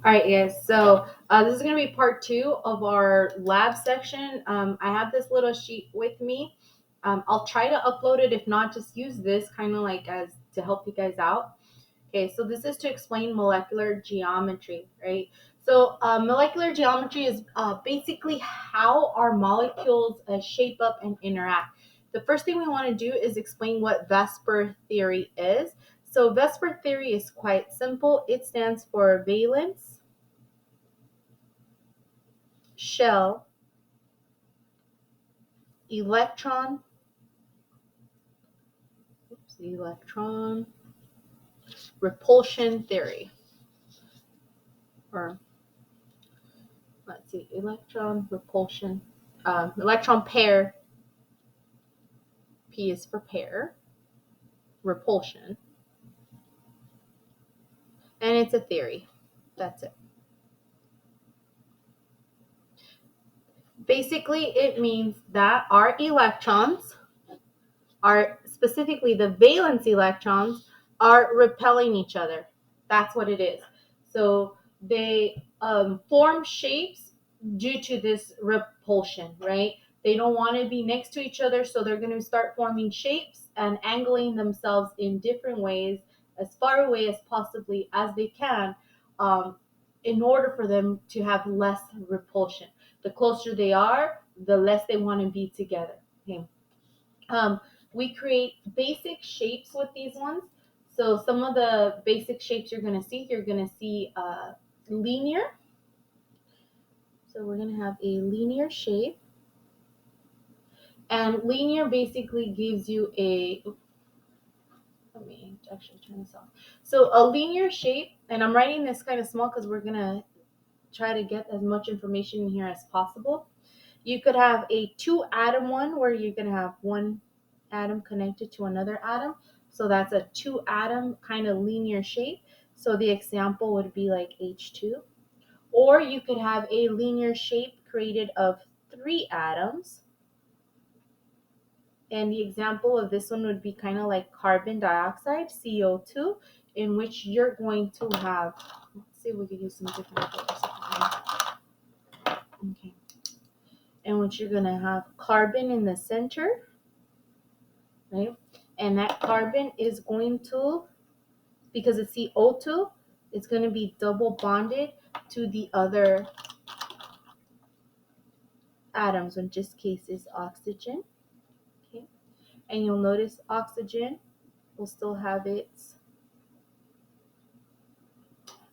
All right, guys. So this is going to be part two of our lab section. I have this little sheet with me. I'll try to upload it. If not, just use this kind of like as to help you guys out. Okay, so this is to explain molecular geometry, right? So molecular geometry is basically how our molecules shape up and interact. The first thing we want to do is explain what VSEPR theory is. So VSEPR theory is quite simple. It stands for valence, shell, electron, electron repulsion theory, or let's see, electron repulsion, electron pair. P is for pair, repulsion, and it's a theory. That's it. Basically, it means that our electrons are specifically the valence electrons are repelling each other. That's what it is. So they form shapes due to this repulsion, right? They don't want to be next to each other, so they're going to start forming shapes and angling themselves in different ways, as far away as possibly as they can, um, in order for them to have less repulsion. The closer they are, the less they want to be together. Okay. Um, we create basic shapes with these ones. So some of the basic shapes you're going to see linear. So we're going to have a linear shape. And linear basically gives you a, let me actually turn this off. So a linear shape, and I'm writing this kind of small because we're going to try to get as much information in here as possible. You could have a two atom one where you're going to have one atom connected to another atom. So that's a two atom kind of linear shape. So the example would be like H2. Or you could have a linear shape created of three atoms. And the example of this one would be kind of like carbon dioxide, CO2, in which you're going to have, let's see if we could use some different colors. Okay. In which you're going to have carbon in the center, right? And that carbon is going to, because it's CO2, it's going to be double bonded to the other atoms, in this case is oxygen. Okay. And you'll notice oxygen will still have its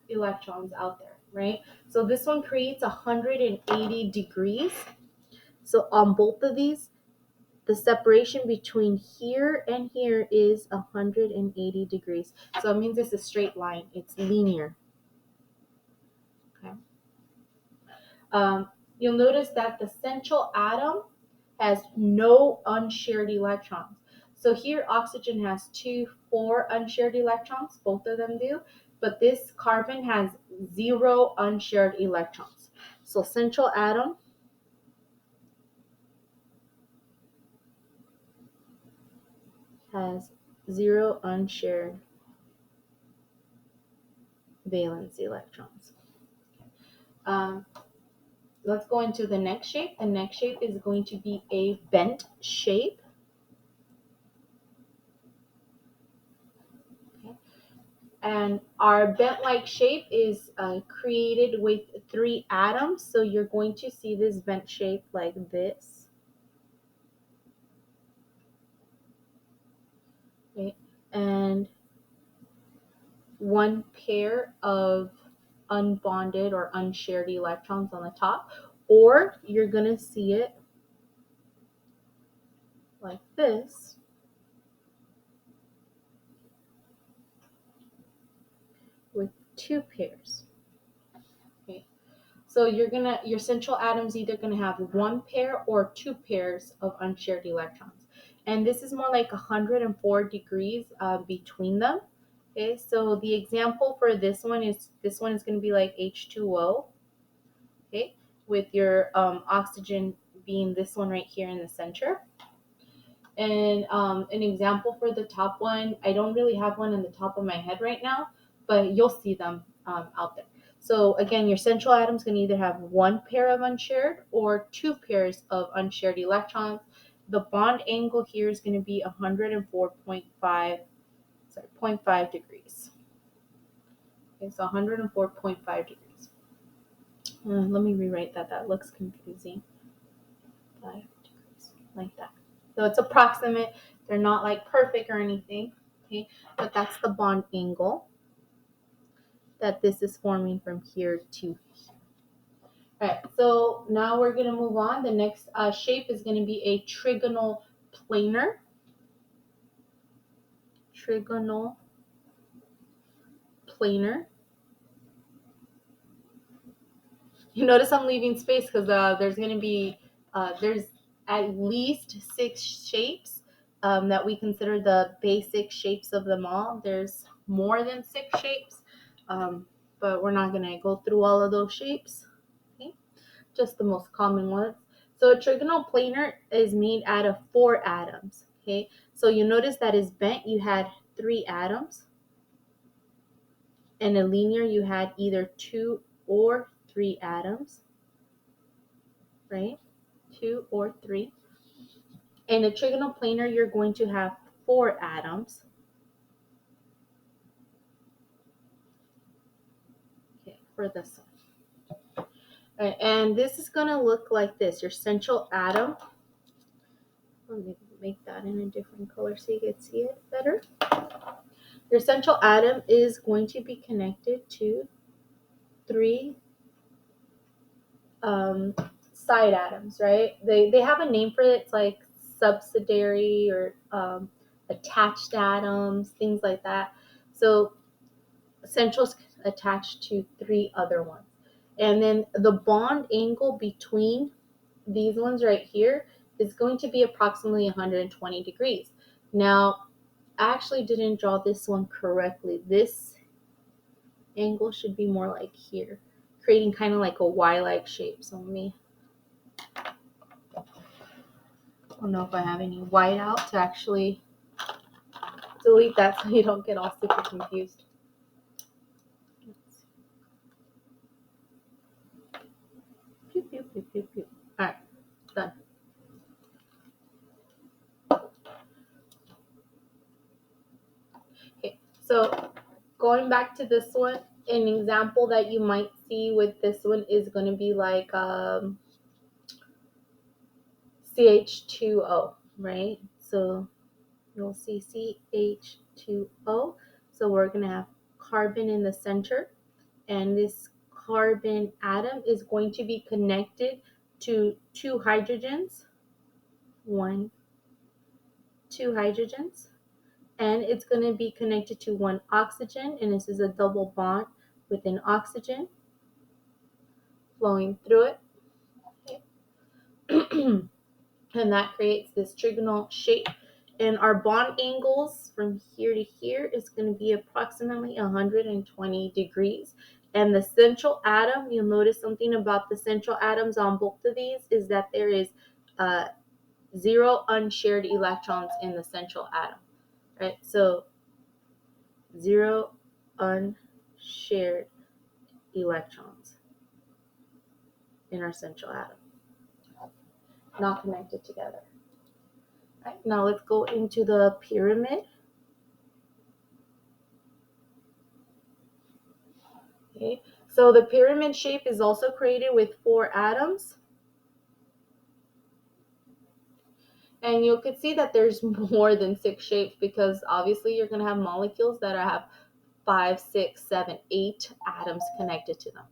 electrons out there, right? So this one creates 180 degrees. So on both of these, the separation between here and here is 180 degrees. So it means it's a straight line. It's linear. Okay. You'll notice that the central atom has no unshared electrons. So here oxygen has four unshared electrons, both of them do, but this carbon has zero unshared electrons. So central atom has zero unshared valence electrons. Um, let's go into the next shape. The next shape is going to be a bent shape. Okay. And our bent-like shape is created with three atoms. So you're going to see this bent shape like this. Okay. And one pair of unbonded or unshared electrons on the top. Or you're going to see it like this. With two pairs. Okay. So your central atom's either gonna have one pair or two pairs of unshared electrons. And this is more like 104 degrees between them. Okay, so the example for this one is gonna be like H2O. Okay, with your oxygen being this one right here in the center. And an example for the top one, I don't really have one in the top of my head right now, but you'll see them out there. So again, your central atom is going to either have one pair of unshared or two pairs of unshared electrons. The bond angle here is going to be 104.5, sorry, 0.5 degrees. Okay, so 104.5 degrees. Let me rewrite that. That looks confusing. 5 degrees, like that. So it's approximate. They're not like perfect or anything. Okay, but that's the bond angle that this is forming from here to here. All right, so now we're going to move on. The next shape is going to be a trigonal planar. Trigonal planar. You notice I'm leaving space because there's going to be, there's at least 6 shapes that we consider the basic shapes of them all. There's more than 6 shapes, but we're not going to go through all of those shapes. Okay, just the most common ones. So a trigonal planar is made out of 4 atoms. Okay, so you notice that is bent. You had 3 atoms. And a linear, you had either 2 or 3 atoms, right? 2 or 3. In a trigonal planar, you're going to have 4 atoms. Okay, for this one. All right, and this is going to look like this. Your central atom. Let me make that in a different color so you can see it better. Your central atom is going to be connected to 3 side atoms, right? They have a name for it. It's like subsidiary or attached atoms, things like that. So central's attached to 3 other ones. And then the bond angle between these ones right here is going to be approximately 120 degrees. Now, I actually didn't draw this one correctly. This angle should be more like here, creating kind of like a Y-like shape. So let me, I don't know if I have any white out to actually delete that so you don't get all super confused. Pew, pew, pew, pew, pew. All right, done. Okay, so going back to this one, an example that you might see with this one is going to be like CH2O, right? So you'll see CH2O. So we're going to have carbon in the center, and this carbon atom is going to be connected to 2 hydrogens. 1, 2 hydrogens. And it's going to be connected to 1 oxygen, and this is a double bond with an oxygen flowing through it. Okay. And that creates this trigonal shape. And our bond angles from here to here is going to be approximately 120 degrees. And the central atom, you'll notice something about the central atoms on both of these is that there is 0 unshared electrons in the central atom, right? So 0 unshared electrons in our central atom, not connected together. Right, now let's go into the pyramid. Okay, so the pyramid shape is also created with 4 atoms. And you could see that there's more than 6 shapes because obviously you're going to have molecules that have 5, 6, 7, 8 atoms connected to them.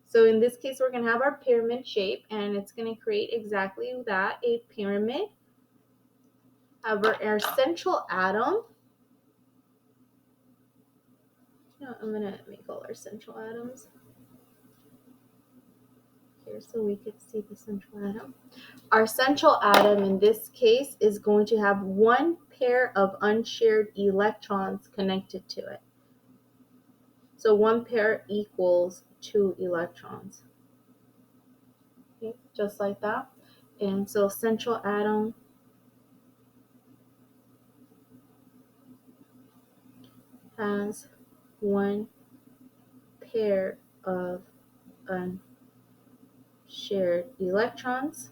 So in this case, we're going to have our pyramid shape, and it's going to create exactly that, a pyramid. Our central atom, I'm going to make all our central atoms here so we could see the central atom. Our central atom in this case is going to have 1 pair of unshared electrons connected to it. So 1 pair equals 2 electrons. Okay, just like that. And so central atom has 1 pair of unshared electrons.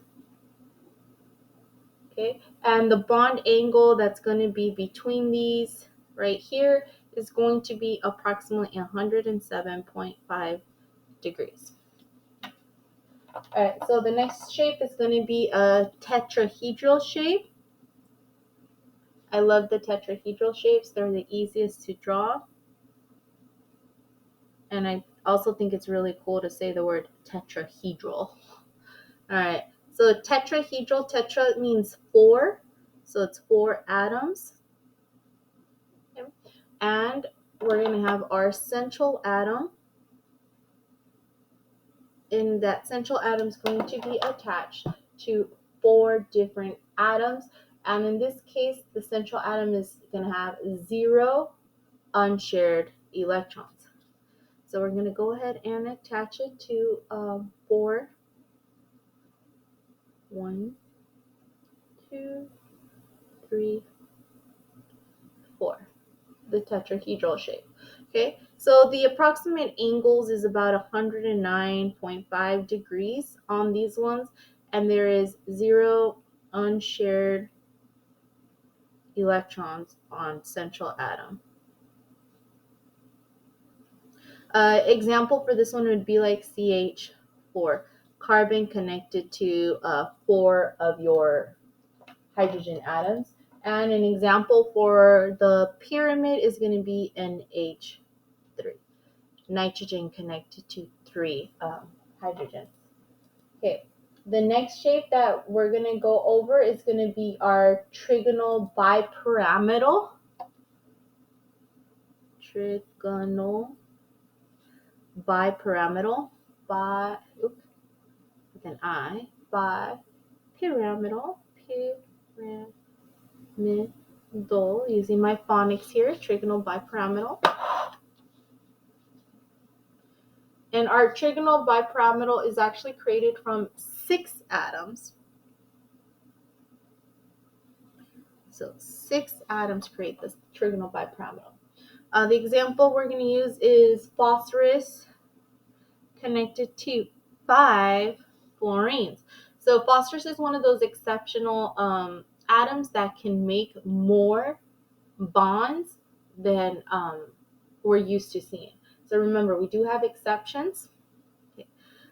Okay, and the bond angle that's going to be between these right here is going to be approximately 107.5 degrees. All right, so the next shape is going to be a tetrahedral shape. I love the tetrahedral shapes. They're the easiest to draw. And I also think it's really cool to say the word tetrahedral. All right, so tetrahedral, tetra means 4. So it's 4 atoms. Okay. And we're going to have our central atom. And that central atom is going to be attached to 4 different atoms. And in this case, the central atom is going to have 0 unshared electrons. So we're going to go ahead and attach it to 4. 1, 2, 3, 4. The tetrahedral shape. Okay, so the approximate angles is about 109.5 degrees on these ones, and there is 0 unshared electrons on central atom. Example for this one would be like CH4, carbon connected to 4 of your hydrogen atoms. And an example for the pyramid is going to be an H3, nitrogen connected to 3 hydrogens. Okay, the next shape that we're going to go over is going to be our trigonal bipyramidal. Trigonal bipyramidal, with an I, bipyramidal, pyramidal, using my phonics here, trigonal bipyramidal. And our trigonal bipyramidal is actually created from 6 atoms. So 6 atoms create this trigonal bipyramidal. The example we're going to use is phosphorus connected to 5 fluorines. So phosphorus is one of those exceptional atoms that can make more bonds than we're used to seeing. So remember, we do have exceptions. Okay.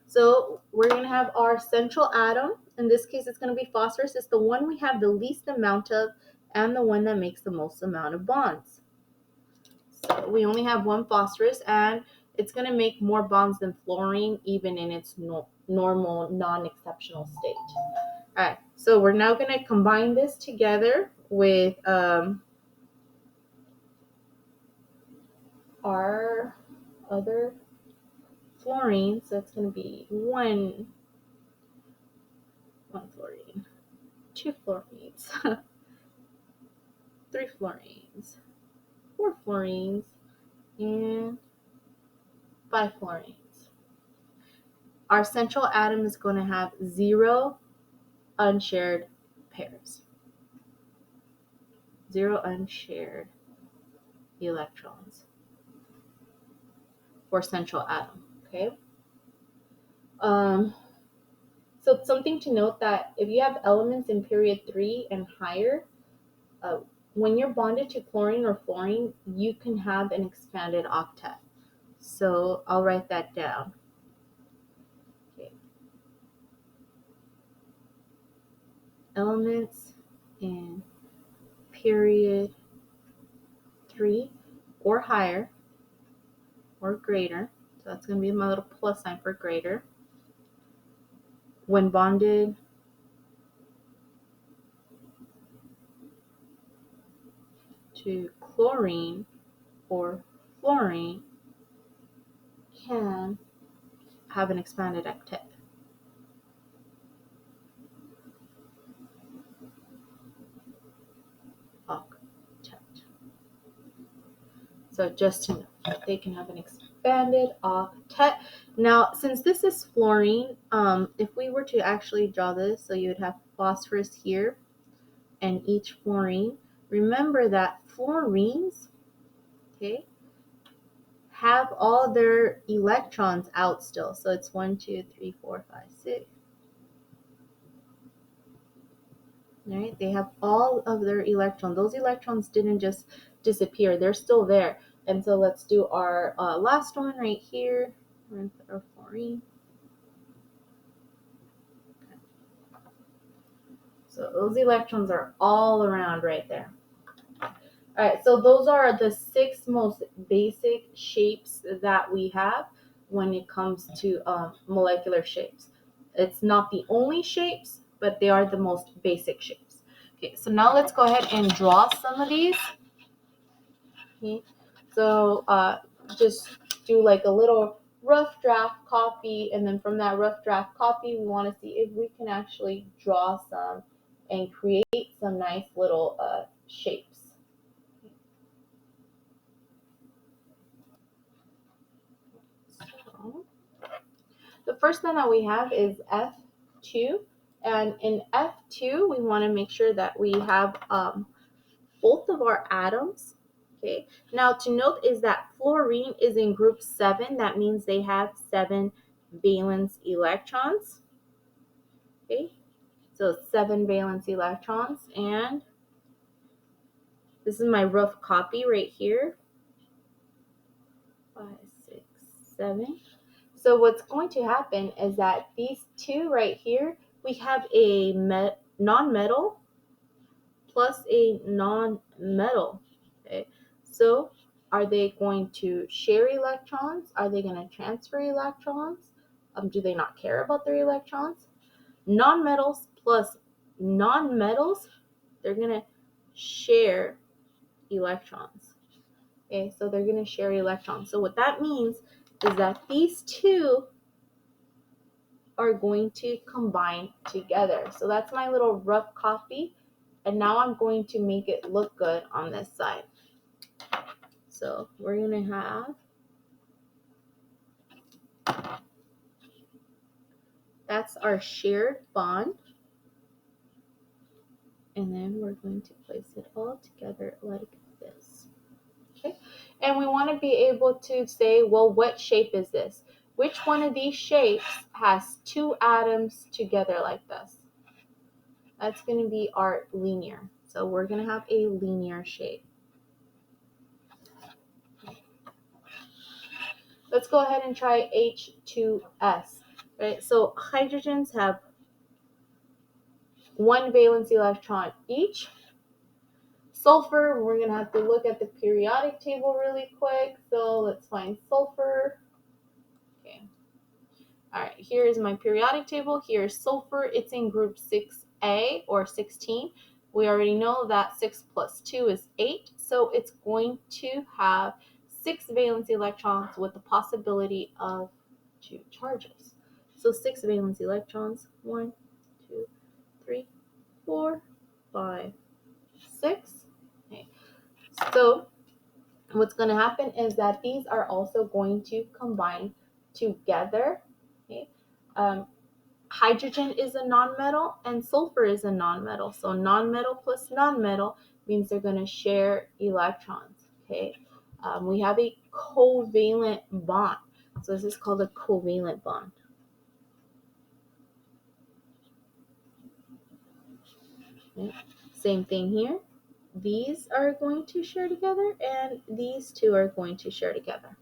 So we're going to have our central atom. In this case, it's going to be phosphorus. It's the one we have the least amount of and the one that makes the most amount of bonds. So we only have 1 phosphorus, and it's going to make more bonds than fluorine, even in its normal, non-exceptional state. All right, so we're now going to combine this together with our other fluorine. So it's going to be one fluorine, 2 fluorines, 3 fluorines, 4 fluorines, and 5 fluorines. Our central atom is going to have 0 unshared pairs. 0 unshared electrons for central atom. Okay. So something to note that if you have elements in period 3 and higher, when you're bonded to chlorine or fluorine, you can have an expanded octet. So I'll write that down. Okay. Elements in period 3 or higher or greater. So that's going to be my little plus sign for greater. When bonded to chlorine or fluorine, can have an expanded octet. So just to know that they can have an expanded octet. Now, since this is fluorine, if we were to actually draw this, so you would have phosphorus here and each fluorine. Remember that fluorines, okay, have all their electrons out still. So it's 1, 2, 3, 4, 5, 6. All right, they have all of their electrons. Those electrons didn't just disappear. They're still there. And so let's do our last one right here. We're going to put our fluorine. Okay. So those electrons are all around right there. All right, so those are the 6 most basic shapes that we have when it comes to molecular shapes. It's not the only shapes, but they are the most basic shapes. Okay, so now let's go ahead and draw some of these. Okay, so just do like a little rough draft copy, and then from that rough draft copy, we want to see if we can actually draw some and create some nice little shapes. So, the first one that we have is F2, and in F2, we want to make sure that we have both of our atoms. Okay. Now to note is that fluorine is in group 7. That means they have 7 valence electrons. Okay. So 7 valence electrons, and this is my rough copy right here. 5, 6, 7. So what's going to happen is that these two right here, we have a non-metal plus a non-metal. Okay, so are they going to share electrons? Are they going to transfer electrons? Do they not care about their electrons? Non-metals plus non-metals, they're going to share electrons. Okay, so they're going to share electrons. So what that means is that these two are going to combine together. So that's my little rough copy. And now I'm going to make it look good on this side. So we're going to have, that's our shared bond. And then we're going to place it all together like this. Okay. And we want to be able to say, well, what shape is this? Which one of these shapes has 2 atoms together like this? That's going to be our linear. So we're going to have a linear shape. Let's go ahead and try H2S. Right? So hydrogens have 1 valence electron each. Sulfur, we're going to have to look at the periodic table really quick. So let's find sulfur. Okay. All right, here is my periodic table. Here's sulfur. It's in group 6A or 16. We already know that 6 plus 2 is 8. So it's going to have 6 valence electrons with the possibility of 2 charges. So 6 valence electrons, 1, 2, 3, 4, 5, 6. Okay. So what's going to happen is that these are also going to combine together. Okay. Hydrogen is a nonmetal and sulfur is a nonmetal. So nonmetal plus nonmetal means they're going to share electrons. Okay. We have a covalent bond. So this is called a covalent bond. Okay. Same thing here. These are going to share together and these two are going to share together.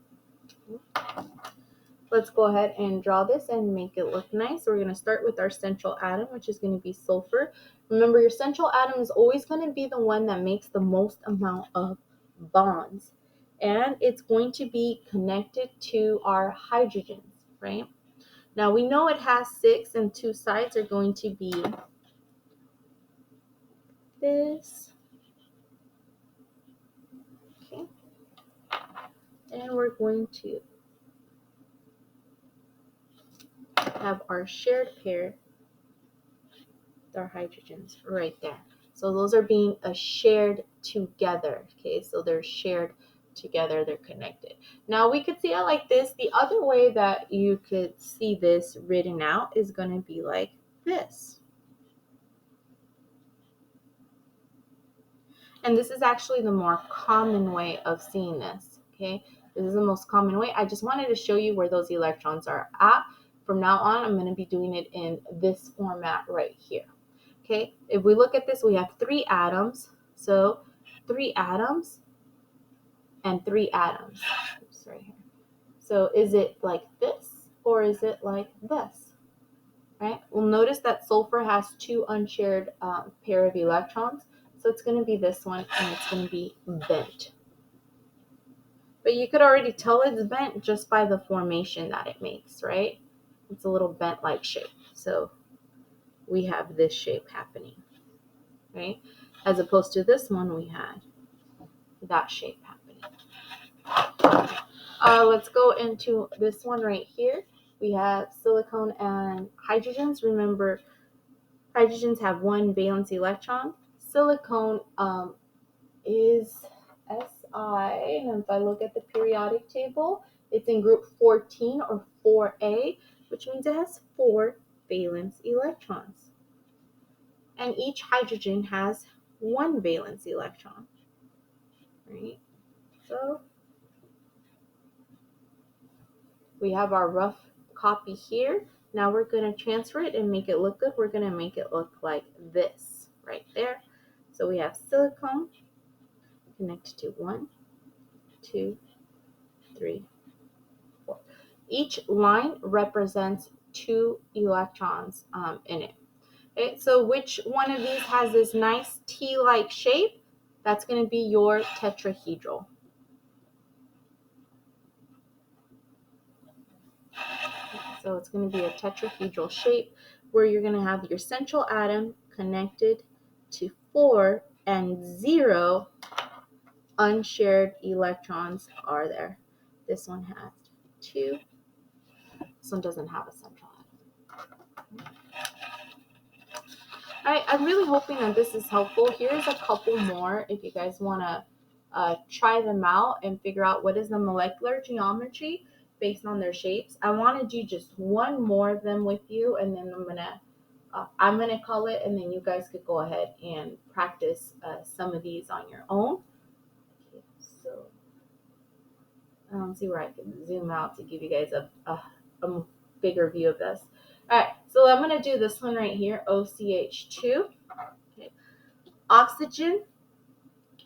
Let's go ahead and draw this and make it look nice. We're going to start with our central atom, which is going to be sulfur. Remember, your central atom is always going to be the one that makes the most amount of bonds. And it's going to be connected to our hydrogens, right? Now, we know it has 6 and 2 sides are going to be this. Okay. And we're going to have our shared pair, our hydrogens right there. So those are being shared together. Okay, so they're shared together, they're connected. Now we could see it like this. The other way that you could see this written out is going to be like this. And this is actually the more common way of seeing this. Okay, This is the most common way. I just wanted to show you where those electrons are at. From now on, I'm going to be doing it in this format right here. Okay, if we look at this, we have 3 atoms. So 3 atoms and 3 atoms. Oops, right here. So is it like this or is it like this? Right? We'll notice that sulfur has 2 unshared pair of electrons. So it's going to be this one, and it's going to be bent. But you could already tell it's bent just by the formation that it makes, right? It's a little bent-like shape. So we have this shape happening, right? As opposed to this one, we had that shape happening. Let's go into this one right here. We have silicon and hydrogens. Remember, hydrogens have 1 valence electron. Silicon is Si, and if I look at the periodic table, it's in group 14 or 4A, which means it has 4 valence electrons. And each hydrogen has 1 valence electron, right? So we have our rough copy here. Now we're going to transfer it and make it look good. We're going to make it look like this right there. So we have silicon connected to 1, 2, 3, 4. Each line represents 2 electrons in it. Okay, so which one of these has this nice T-like shape? That's going to be your tetrahedral. So it's going to be a tetrahedral shape where you're going to have your central atom connected to 4 and 0 unshared electrons are there. This one has 2. This one doesn't have a central atom. I'm really hoping that this is helpful. Here's a couple more if you guys want to try them out and figure out what is the molecular geometry based on their shapes. I want to do just one more of them with you, and then I'm gonna call it, and then you guys could go ahead and practice some of these on your own. Okay, so see where I can zoom out to give you guys a bigger view of this. All right, so I'm going to do this one right here, OCH2. Okay. Oxygen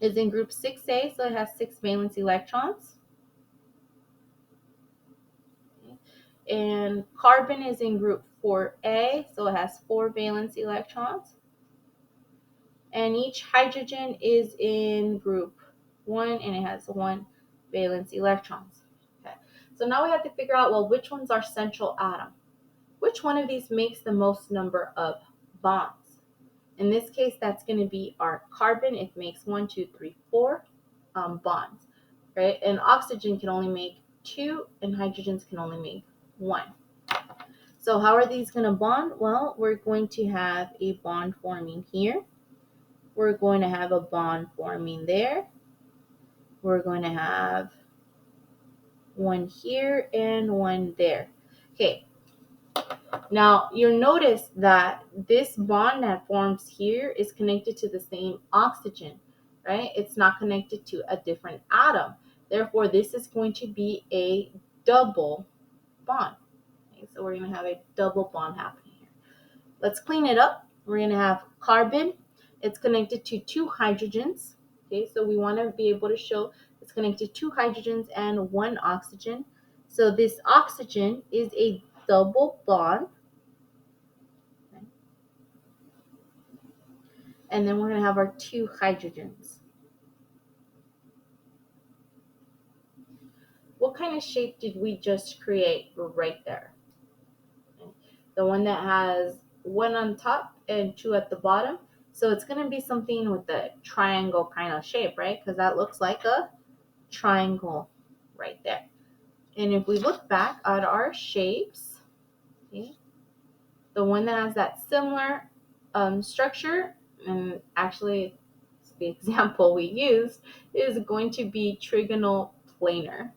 is in group 6A, so it has 6 valence electrons. Okay. And carbon is in group 4A, so it has 4 valence electrons. And each hydrogen is in group 1, and it has 1 valence electrons. Okay. So now we have to figure out, well, which one's our central atom? Which one of these makes the most number of bonds? In this case, that's going to be our carbon. It makes 1, 2, 3, 4 bonds, right? And oxygen can only make 2, and hydrogens can only make 1. So how are these going to bond? Well, we're going to have a bond forming here. We're going to have a bond forming there. We're going to have one here and one there. Okay. Now, you'll notice that this bond that forms here is connected to the same oxygen, right? It's not connected to a different atom. Therefore, this is going to be a double bond. Okay, so we're going to have a double bond happening here. Let's clean it up. We're going to have carbon. It's connected to 2 hydrogens. Okay, so we want to be able to show it's connected to 2 hydrogens and 1 oxygen. So this oxygen is a double bond. And then we're going to have our 2 hydrogens. What kind of shape did we just create right there? The one that has 1 on top and 2 at the bottom. So it's going to be something with the triangle kind of shape, right? Because that looks like a triangle right there. And if we look back at our shapes, okay, the one that has that similar structure, and actually the example we used, is going to be trigonal planar.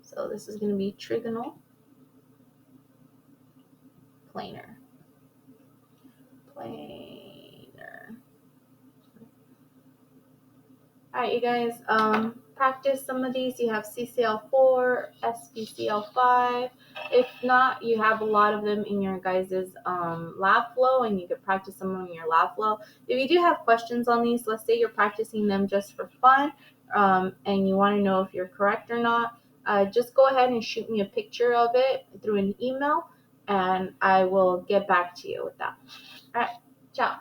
So this is going to be trigonal planar. All right, you guys, practice some of these. You have CCL4, SPCL5. If not, you have a lot of them in your guys' lab flow, and you could practice some in your lab flow. If you do have questions on these, let's say you're practicing them just for fun, and you want to know if you're correct or not, just go ahead and shoot me a picture of it through an email, and I will get back to you with that. All right, ciao.